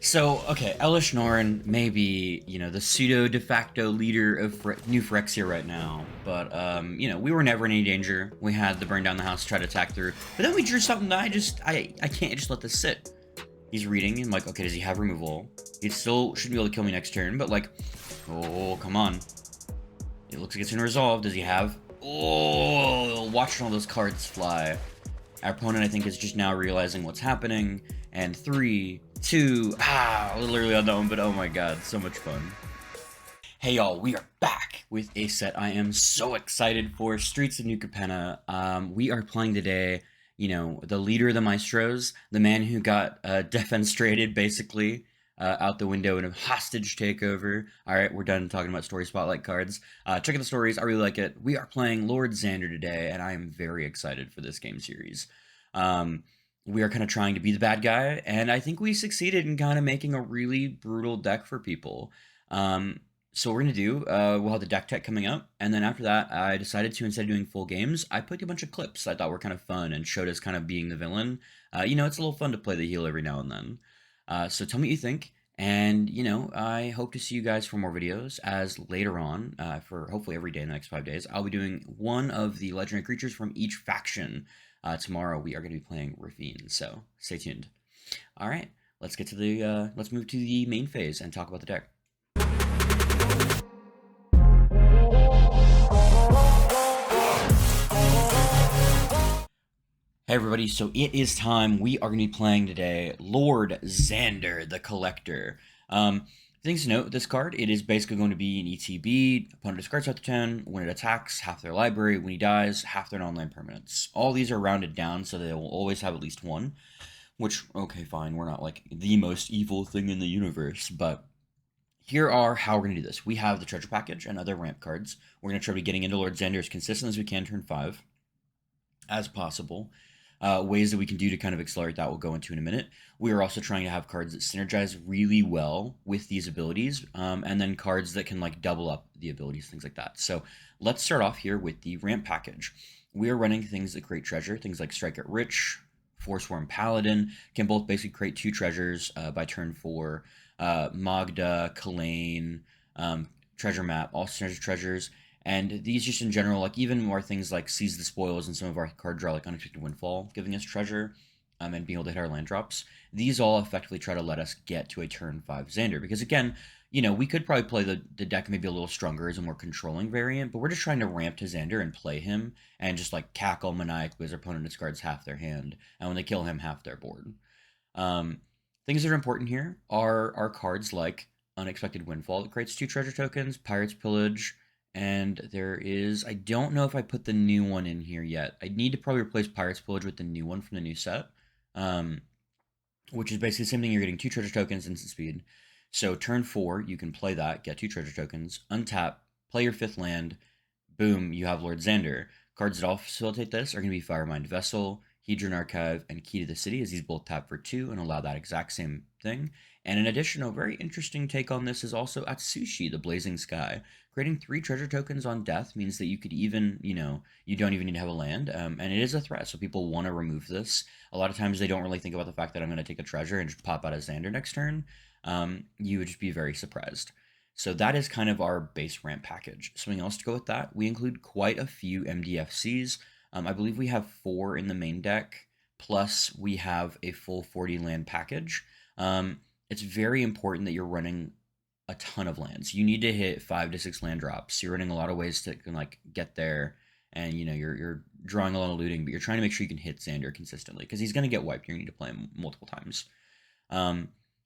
So, okay, Elish Norn may be, the pseudo de facto leader of New Phyrexia right now, but, we were never in any danger. We had the burn down the house, try to attack through, but then we drew something that I can't just let this sit. He's reading, and like, okay, does he have removal? He still should be able to kill me next turn, but like, oh, come on. It looks like it's gonna resolve. Does he have? Oh, watching all those cards fly. Our opponent, I think, is just now realizing what's happening. And 3, 2, literally on that one, but oh my god, so much fun. Hey y'all, we are back with a set I am so excited for, Streets of New Capenna. We are playing today, the leader of the Maestros, the man who got defenestrated, basically, out the window in a hostage takeover. Alright, we're done talking about story spotlight cards. Check out the stories, I really like it. We are playing Lord Xander today, and I am very excited for this game series. We are kind of trying to be the bad guy, and I think we succeeded in kind of making a really brutal deck for people. So what we're going to do, we'll have the Decktech coming up, and then after that, I decided to, instead of doing full games, I put a bunch of clips I thought were kind of fun and showed us kind of being the villain. It's a little fun to play the heel every now and then. So tell me what you think, and, I hope to see you guys for more videos, as later on, for hopefully every day in the next 5 days, I'll be doing one of the legendary creatures from each faction. Tomorrow we are going to be playing Ravine, so stay tuned. All right, let's get to let's move to the main phase and talk about the deck. Hey everybody, so it is time. We are going to be playing today Lord Xander, the Collector. Things to note, this card, it is basically going to be an ETB. Opponent discards half the turn. When it attacks, half their library. When he dies, half their non-land permanents. All these are rounded down, so they will always have at least one. Which, okay, fine, we're not like the most evil thing in the universe, but here are how we're going to do this. We have the treasure package and other ramp cards. We're going to try to be getting into Lord Xander as consistent as we can turn 5, as possible. Ways that we can do to kind of accelerate that we'll go into in a minute. We are also trying to have cards that synergize really well with these abilities, and then cards that can like double up the abilities, things like that. So let's start off here with the ramp package. We are running things that create treasure, things like Strike It Rich, Forsworn Paladin, can both basically create 2 treasures by turn 4. Magda, Kalane, Treasure Map, all treasures. And these just in general, like even more things like Seize the Spoils and some of our card draw, like Unexpected Windfall, giving us treasure, and being able to hit our land drops. These all effectively try to let us get to a turn 5 Xander. Because again, we could probably play the deck maybe a little stronger as a more controlling variant, but we're just trying to ramp to Xander and play him and just like cackle maniacally as our opponent discards half their hand, and when they kill him, half their board. Things that are important here are cards like Unexpected Windfall that creates 2 treasure tokens, Pirate's Pillage, and there is, I don't know if I put the new one in here yet. I need to probably replace Pirate's Pillage with the new one from the new set, which is basically the same thing. You're getting 2 treasure tokens, instant speed. So turn 4, you can play that, get 2 treasure tokens, untap, play your 5th land, boom, you have Lord Xander. Cards that all facilitate this are going to be Firemind Vessel, Hedron Archive, and Key to the City, as these both tap for 2 and allow that exact same thing. And in addition, a very interesting take on this is also Atsushi, the Blazing Sky. Creating 3 treasure tokens on death means that you could even, you don't even need to have a land, and it is a threat, so people want to remove this. A lot of times they don't really think about the fact that I'm going to take a treasure and just pop out a Xander next turn. You would just be very surprised. So that is kind of our base ramp package. Something else to go with that, we include quite a few MDFCs. I believe we have 4 in the main deck, plus we have a full 40 land package. It's very important that you're running a ton of lands. You need to hit 5 to 6 land drops. You're running a lot of ways to like get there, and you're drawing a lot of looting, but you're trying to make sure you can hit Xander consistently because he's going to get wiped. You're going to need to play him multiple times.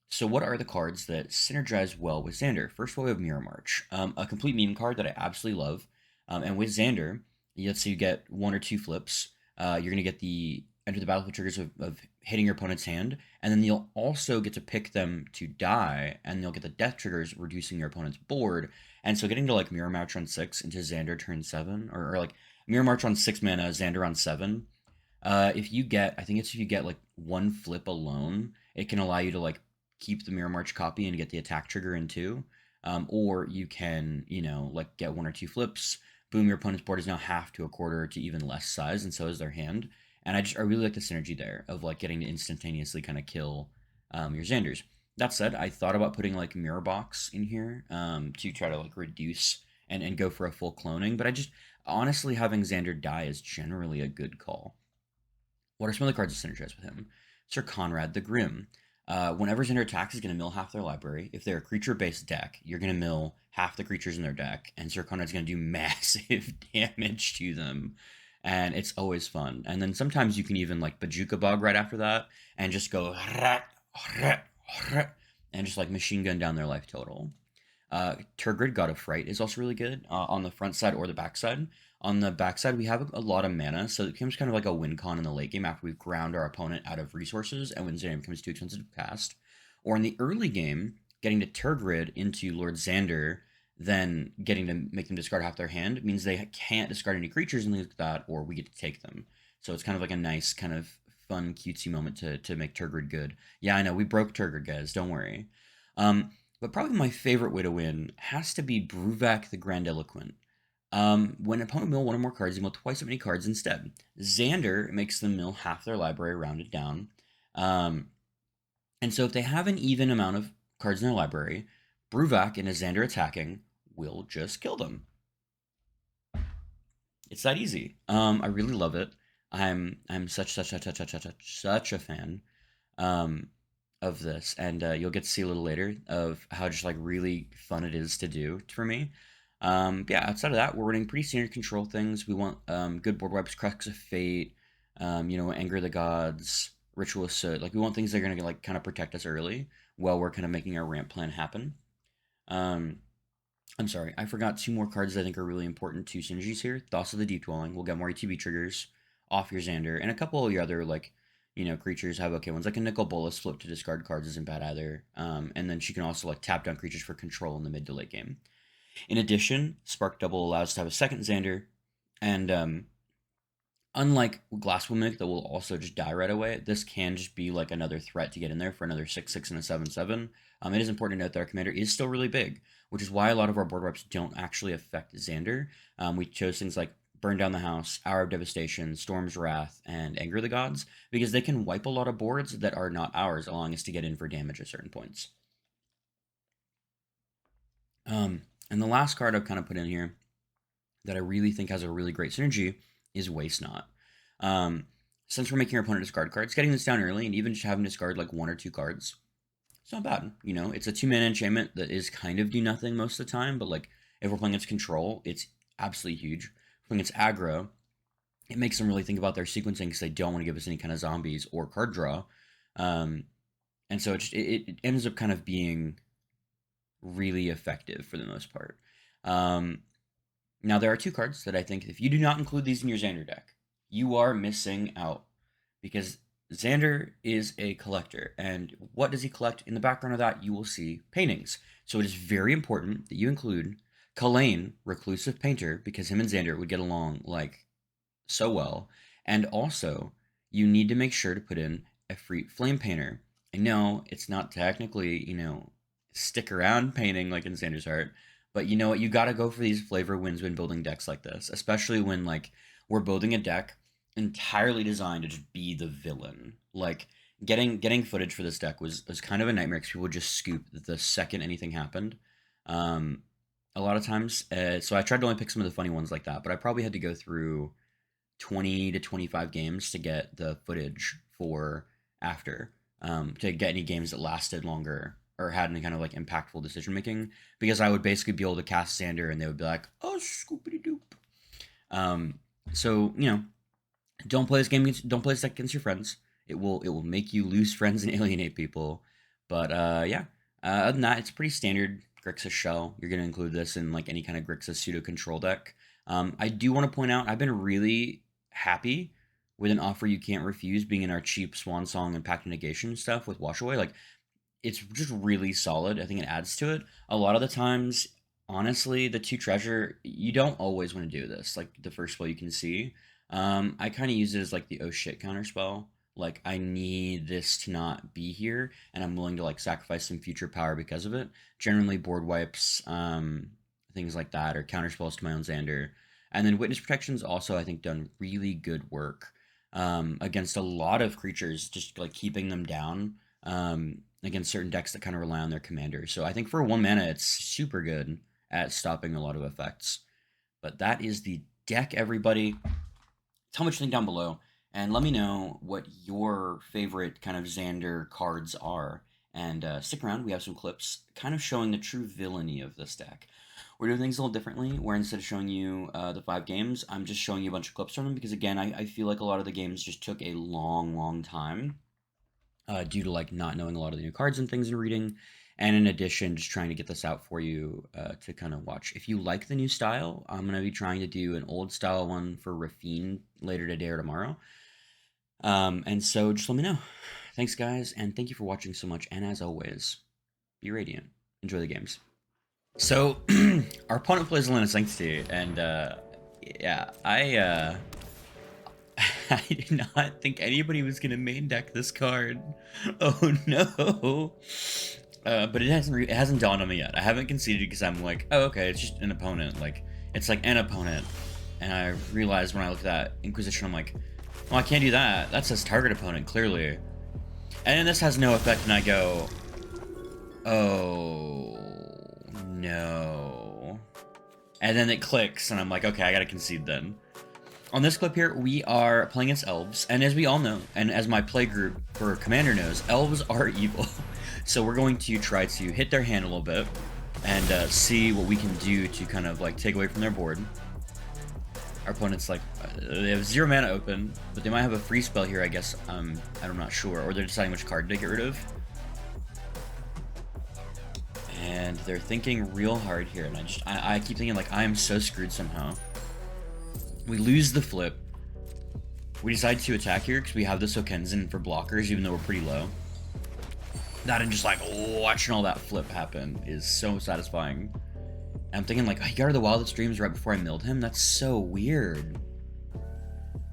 So what are the cards that synergize well with Xander? First of all, we have Mirror March, a complete meme card that I absolutely love. And with Xander, let's say you get 1 or 2 flips. You're going to get the enter the battlefield triggers of hitting your opponent's hand, and then you'll also get to pick them to die, and you'll get the death triggers reducing your opponent's board. And so getting to like Mirror March on 6 into Xander turn 7, or like Mirror March on 6 mana, Xander on 7. If you get like 1 flip alone, it can allow you to like keep the Mirror March copy and get the attack trigger in 2. Or you can, like get 1 or 2 flips. Boom, your opponent's board is now half to a quarter to even less size, and so is their hand. And I really like the synergy there of like getting to instantaneously kind of kill your Xanders. That said, I thought about putting like Mirror Box in here to try to like reduce and go for a full cloning, but I just honestly having Xander die is generally a good call. What are some of the cards that synergize with him? Sir Conrad the Grim. Whenever Xander attacks, he's going to mill half their library. If they're a creature-based deck, you're going to mill half the creatures in their deck, and Sir Conrad's going to do massive damage to them. And it's always fun. And then sometimes you can even like Bajuka Bog right after that, and just go and just like machine gun down their life total. Turgid, God of Fright, is also really good on the front side or the back side. On the back side, we have a lot of mana, so it becomes kind of like a win con in the late game after we've ground our opponent out of resources and when Xander becomes too expensive to cast. Or in the early game, getting to Turgid into Lord Xander, then getting to make them discard half their hand means they can't discard any creatures and things like that, or we get to take them. So it's kind of like a nice, kind of fun, cutesy moment to make Turgid good. Yeah, I know, we broke Turgid, guys, don't worry. But probably my favorite way to win has to be Bruvak the Grandiloquent. When an opponent mill one or more cards, you mill twice as many cards instead. Xander makes them mill half their library rounded down. Um, and so if they have an even amount of cards in their library, Bruvak and a Xander attacking will just kill them. It's that easy. I really love it. I'm such a fan um, of this, and you'll get to see a little later of how just like really fun it is to do for me. Yeah, outside of that, we're running pretty standard control things. We want good board wipes, Crux of Fate, Anger of the Gods, Ritual of Soot. Like we want things that are gonna like kind of protect us early while we're kind of making our ramp plan happen. Um, I'm sorry, I forgot two more cards that I think are really important to synergies here. Thoughts of the Deep Dwelling. We'll get more ETB triggers off your Xander, and a couple of your other like creatures have okay ones like a Nicol Bolas flip to discard cards isn't bad either. And then she can also like tap down creatures for control in the mid to late game. In addition, Spark Double allows us to have a second Xander, and unlike Glasswell Mimic that will also just die right away, this can just be like another threat to get in there for another 6/6 and a 7/7. It is important to note that our commander is still really big, which is why a lot of our board wipes don't actually affect Xander. We chose things like Burn Down the House, Hour of Devastation, Storm's Wrath, and Anger of the Gods because they can wipe a lot of boards that are not ours, allowing us to get in for damage at certain points. And the last card I've kind of put in here that I really think has a really great synergy is Waste Not. Since we're making our opponent discard cards, getting this down early and even just having to discard like one or two cards, it's not bad. It's a 2-mana enchantment that is kind of do nothing most of the time, but like if we're playing its control, it's absolutely huge. If we're playing its aggro, it makes them really think about their sequencing because they don't want to give us any kind of zombies or card draw. And so it ends up kind of being really effective for the most part. Now, there are two cards that I think if you do not include these in your Xander deck, you are missing out because Xander is a collector. And what does he collect? In the background of that, you will see paintings. So it is very important that you include Kalane, Reclusive Painter, because him and Xander would get along like so well. And also, you need to make sure to put in Efreet Flame Painter. I know it's not technically, stick around painting like in Xander's Heart, but you know what? You got to go for these flavor wins when building decks like this, especially when like we're building a deck entirely designed to just be the villain. Like getting footage for this deck was kind of a nightmare because people would just scoop the second anything happened. Um, a lot of times, so I tried to only pick some of the funny ones like that, but I probably had to go through 20 to 25 games to get the footage for after to get any games that lasted longer or had any kind of like impactful decision making because I would basically be able to cast Xander and they would be like, oh, scoopity doop. So don't play this game. Don't play this deck against your friends. It will make you lose friends and alienate people. But yeah, other than that, it's pretty standard Grixis shell. You're gonna include this in like any kind of Grixis pseudo control deck. I do want to point out I've been really happy with an offer you can't refuse being in our cheap Swan Song and Pact of Negation stuff with Wash Away. Like it's just really solid. I think it adds to it. A lot of the times, honestly, the two treasure, you don't always want to do this. Like the first spell you can see. I kind of use it as like the oh shit counter spell. Like I need this to not be here, and I'm willing to like sacrifice some future power because of it. Generally, board wipes, things like that, or counter spells to my own Xander. And then witness protections also I think done really good work against a lot of creatures, just like keeping them down. against certain decks that kind of rely on their commander. So I think for 1 mana, it's super good at stopping a lot of effects. But that is the deck, everybody. Tell me what you think down below, and let me know what your favorite kind of Xander cards are. And stick around, we have some clips kind of showing the true villainy of this deck. We're doing things a little differently, where instead of showing you the 5 games, I'm just showing you a bunch of clips from them, because again, I feel like a lot of the games just took a long time due to like not knowing a lot of the new cards and things and reading. And in addition, just trying to get this out for you to kind of watch. If you like the new style, I'm going to be trying to do an old style one for Rafine later today or tomorrow. And so just let me know. Thanks, guys, and thank you for watching so much. And as always, be radiant. Enjoy the games. So, our opponent plays Elena Sanctity, and yeah, I did not think anybody was gonna main deck this card. Oh no! But it hasn't dawned on me yet. I haven't conceded because I'm like, oh okay, it's just an opponent. Like it's like an opponent, and I realized when I looked at that Inquisition, I'm like, well, I can't do that. That says target opponent clearly, and then this has no effect, and I go, oh no, and then it clicks, and I'm like, okay, I gotta concede then. On this clip here, we are playing against elves, and as we all know, and as my play group for Commander knows, elves are evil. So we're going to try to hit their hand a little bit, and see what we can do to kind of like take away from their board. Our opponent's like, they have 0 mana open, but they might have a free spell here, I guess. I'm not sure, or they're deciding which card to get rid of. And they're thinking real hard here, and I keep thinking like, I am so screwed somehow. We lose the flip. We decide to attack here because we have the Sokenzen for blockers, even though we're pretty low. That and just like watching all that flip happen is so satisfying. And I'm thinking like, oh, he got rid of the Wildest Dreams right before I milled him? That's so weird.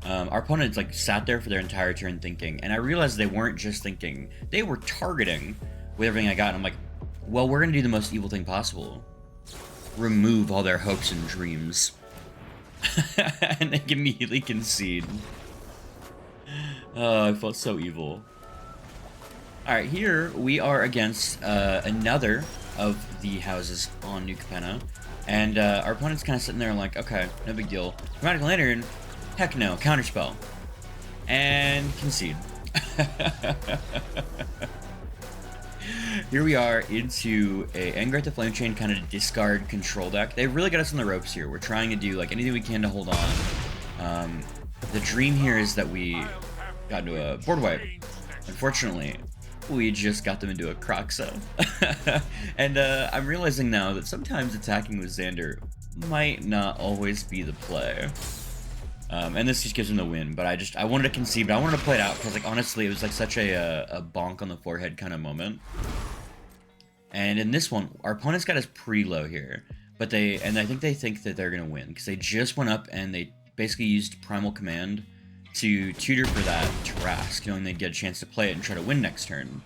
Our opponent like sat there for their entire turn thinking, and I realized they weren't just thinking, they were targeting with everything I got. And I'm like, well, we're gonna do the most evil thing possible. Remove all their hopes and dreams. And they immediately concede. Oh, I felt so evil. Alright, here we are against another of the houses on New Capenna. And our opponent's kind of sitting there like, okay, no big deal. Chromatic Lantern, heck no, counterspell. And concede. Here we are into a Angarth the Flame Chain kind of discard control deck. They really got us on the ropes here. We're trying to do like anything we can to hold on. The dream here is that we got into a board wipe. Unfortunately, we just got them into a Croxo. And I'm realizing now that sometimes attacking with Xander might not always be the play. And this just gives him the win, but I wanted to concede, but I wanted to play it out, because like honestly, it was like such a bonk on the forehead kind of moment. And in this one, our opponent's got us pretty low here, but I think they think that they're gonna win, because they just went up and they basically used Primal Command to tutor for that Trask, knowing they'd get a chance to play it and try to win next turn.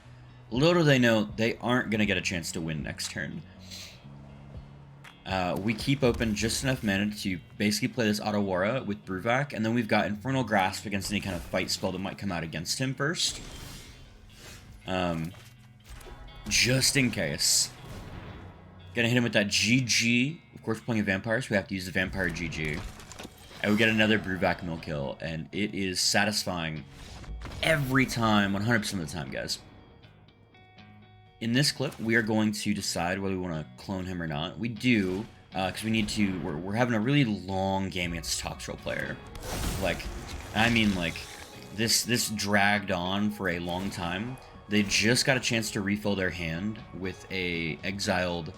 Little do they know, they aren't gonna get a chance to win next turn. We keep open just enough mana to basically play this Otawara with Bruvak, and then we've got Infernal Grasp against any kind of fight spell that might come out against him first. Just in case. Gonna hit him with that GG. Of course, playing a Vampire, so we have to use the Vampire GG. And we get another Bruvak mill kill, and it is satisfying every time, 100% of the time, guys. In this clip, we are going to decide whether we want to clone him or not. We do, because we need to, we're having a really long game against top troll player. Like, I mean, like, this dragged on for a long time. They just got a chance to refill their hand with a exiled,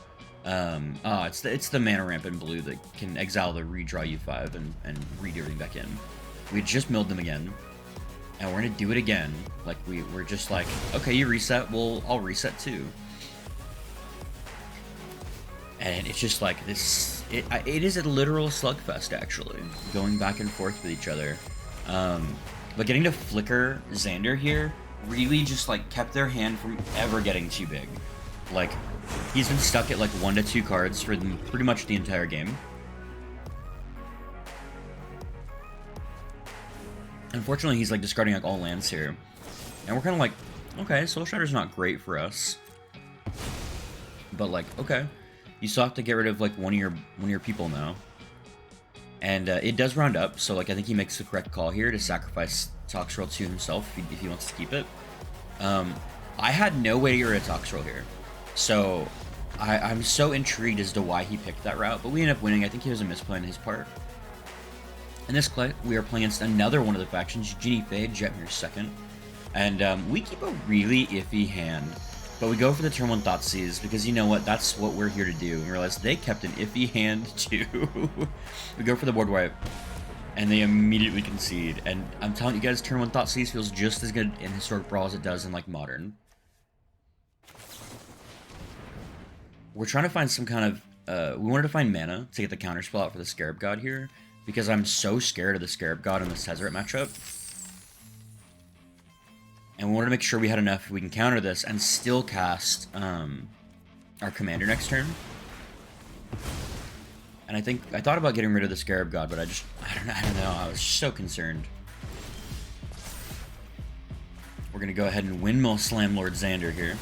it's the mana ramp in blue that can exile the redraw U5 and read everything back in. We just milled them again. And we're gonna do it again. Like, we're just like, okay, you reset, well, I'll reset too. And it's just like this, it is a literal slugfest, actually, going back and forth with each other. But getting to flicker Xander here really just, like, kept their hand from ever getting too big. Like, he's been stuck at, like, 1 to 2 cards for pretty much the entire game. Unfortunately, he's like discarding like all lands here, and we're kind of like Okay, Soul Shatter's not great for us. But, like, okay. You still have to get rid of, like, one of your people now. And it does round up, so, like, I think he makes the correct call here to sacrifice Toxrill to himself if he wants to keep it. I had no way to get rid of Toxrill here. So, I'm so intrigued as to why he picked that route, but we ended up winning. I think he was a misplay on his part. In this play, we are playing against another one of the factions, Genie Fade, Jetmir's second. And we keep a really iffy hand. But we go for the turn 1 Thoughtseize because you know what? That's what we're here to do. And we realize they kept an iffy hand too. We go for the board wipe. And they immediately concede. And I'm telling you guys, turn 1 Thoughtseize feels just as good in Historic Brawl as it does in, like, Modern. We're trying to find some kind of... we wanted to find mana to get the counterspell out for the Scarab God here. Because I'm so scared of the Scarab God in this Tezzeret matchup. And we wanted to make sure we had enough we can counter this and still cast our commander next turn. And I thought about getting rid of the Scarab God, but I don't know. I was so concerned. We're gonna go ahead and windmill slam Lord Xander here.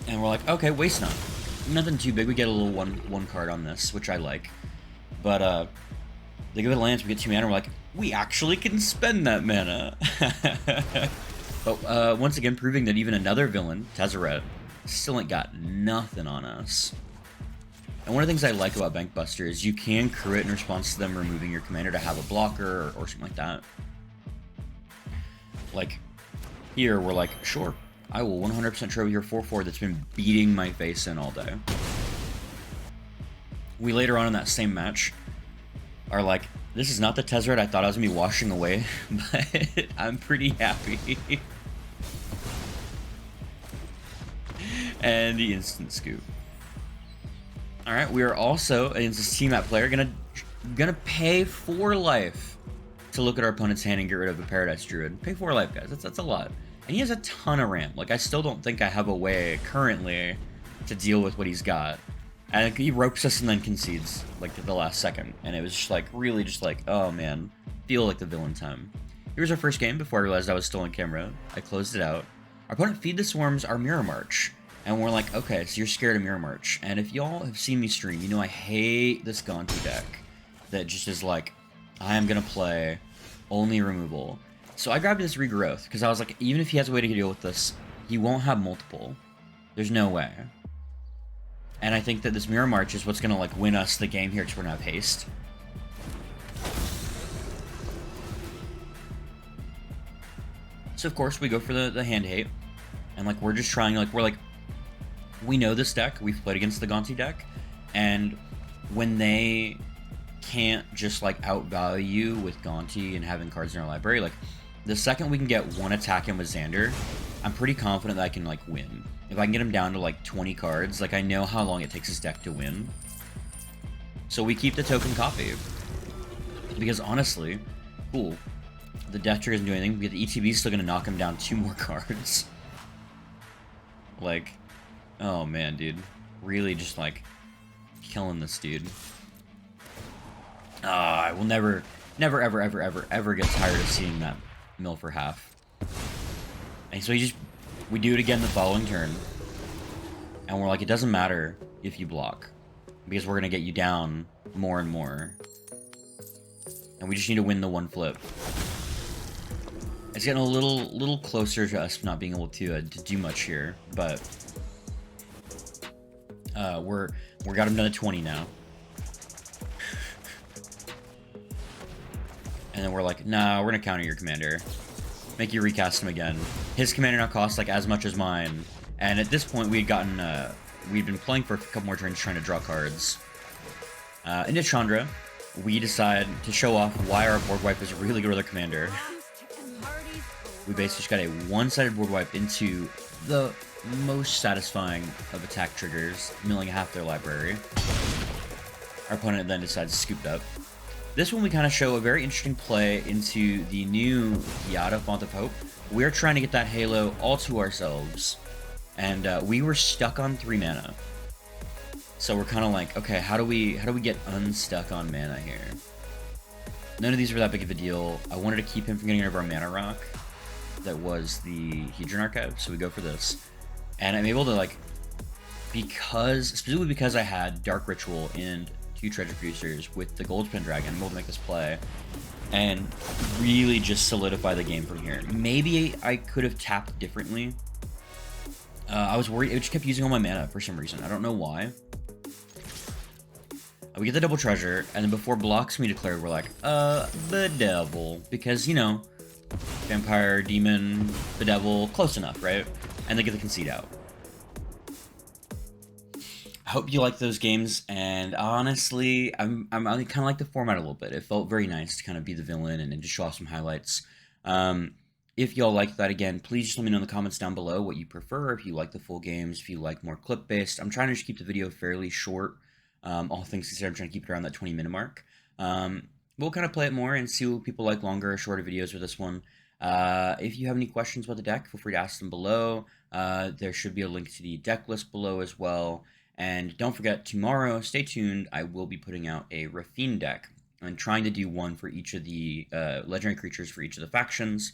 And we're like, okay, waste not. Nothing too big. We get a little one card on this, which I like. But they give it a lance, we get 2 mana, we're like, we actually can spend that mana. But once again, proving that even another villain, Tezzeret, still ain't got nothing on us. And one of the things I like about Bankbuster is you can crew it in response to them removing your commander to have a blocker or something like that. Like, here we're like, sure, I will 100% trade with your 4/4 that's been beating my face in all day. We later on in that same match are like, this is not the Tezzeret I thought I was going to be washing away, but I'm pretty happy. And the instant scoop. Alright, we are also, against this team map player, gonna pay 4 life to look at our opponent's hand and get rid of a Paradise Druid. Pay 4 life, guys. That's a lot. And he has a ton of ramp. Like, I still don't think I have a way, currently, to deal with what he's got. And he ropes us and then concedes, like, at the last second. And it was just, like, really just like, oh, man. Feel like the villain time. Here's our first game before I realized I was still on camera. I closed it out. Our opponent Feed the Swarms our Mirror March. And we're like, okay, so you're scared of Mirror March. And if y'all have seen me stream, you know I hate this Gonti deck. That just is like, I am going to play only removal. So I grabbed this Regrowth, because I was like, even if he has a way to deal with this, he won't have multiple. There's no way. And I think that this Mirror March is what's going to, like, win us the game here, because we're going to have haste. So, of course, we go for the hand hate. And, like, we're just trying, like, we know this deck. We've played against the Gonti deck. And when they can't just, like, outvalue you with Gonti and having cards in our library, like, the second we can get one attack in with Xander, I'm pretty confident that I can, like, win. If I can get him down to, like, 20 cards, like, I know how long it takes his deck to win. So we keep the token copy. Because, honestly, cool. The death trigger doesn't do anything. The ETB is still going to knock him down 2 more cards. Like, oh, man, dude. Really just, like, killing this dude. I will never, ever get tired of seeing that mill for half. And so we do it again the following turn. And we're like, it doesn't matter if you block. Because we're going to get you down more and more. And we just need to win the one flip. It's getting a little closer to us not being able to do much here. But we got him down to 20 now. And then we're like, nah, we're gonna counter your commander. Make you recast him again. His commander now costs like as much as mine. And at this point, we'd been playing for a couple more turns trying to draw cards. Into Chandra, we decide to show off why our board wipe is really good with our commander. We basically just got a one-sided board wipe into the most satisfying of attack triggers, milling half their library. Our opponent then decides to scoop it up. This one we kind of show a very interesting play into the new Yada Font of Hope. We're trying to get that Halo all to ourselves. And we were stuck on 3 mana. So we're kind of like, okay, how do we get unstuck on mana here? None of these were that big of a deal. I wanted to keep him from getting rid of our mana rock. that was the Hedron Archive, so we go for this. And I'm able to, like, specifically because I had Dark Ritual and 2 Treasure Producers with the Gold Spin Dragon, I'm able to make this play and really just solidify the game from here. Maybe I could have tapped differently. I was worried, it just kept using all my mana for some reason. I don't know why. We get the double treasure, and then before blocks me declare, we're like, Bedevil. Because, you know, Vampire, Demon, Bedevil, close enough, right? And they get the concede out. I hope you like those games, and honestly, I kind of like the format a little bit. It felt very nice to kind of be the villain and just show off some highlights. If y'all like that, again, please just let me know in the comments down below what you prefer, if you like the full games, if you like more clip-based. I'm trying to just keep the video fairly short. All things considered, I'm trying to keep it around that 20-minute mark. We'll kind of play it more and see what people like longer or shorter videos with this one. If you have any questions about the deck, feel free to ask them below. There should be a link to the deck list below as well. And don't forget, tomorrow, stay tuned, I will be putting out a Rafine deck. I'm trying to do one for each of the legendary creatures for each of the factions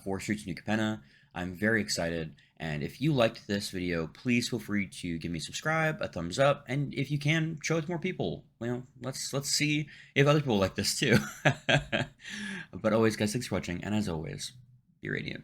for Streets of New Capenna. I'm very excited, and if you liked this video, please feel free to give me a subscribe, a thumbs up, and if you can, show it to more people. Well, let's see if other people like this too. But always, guys, thanks for watching, and as always, be radiant.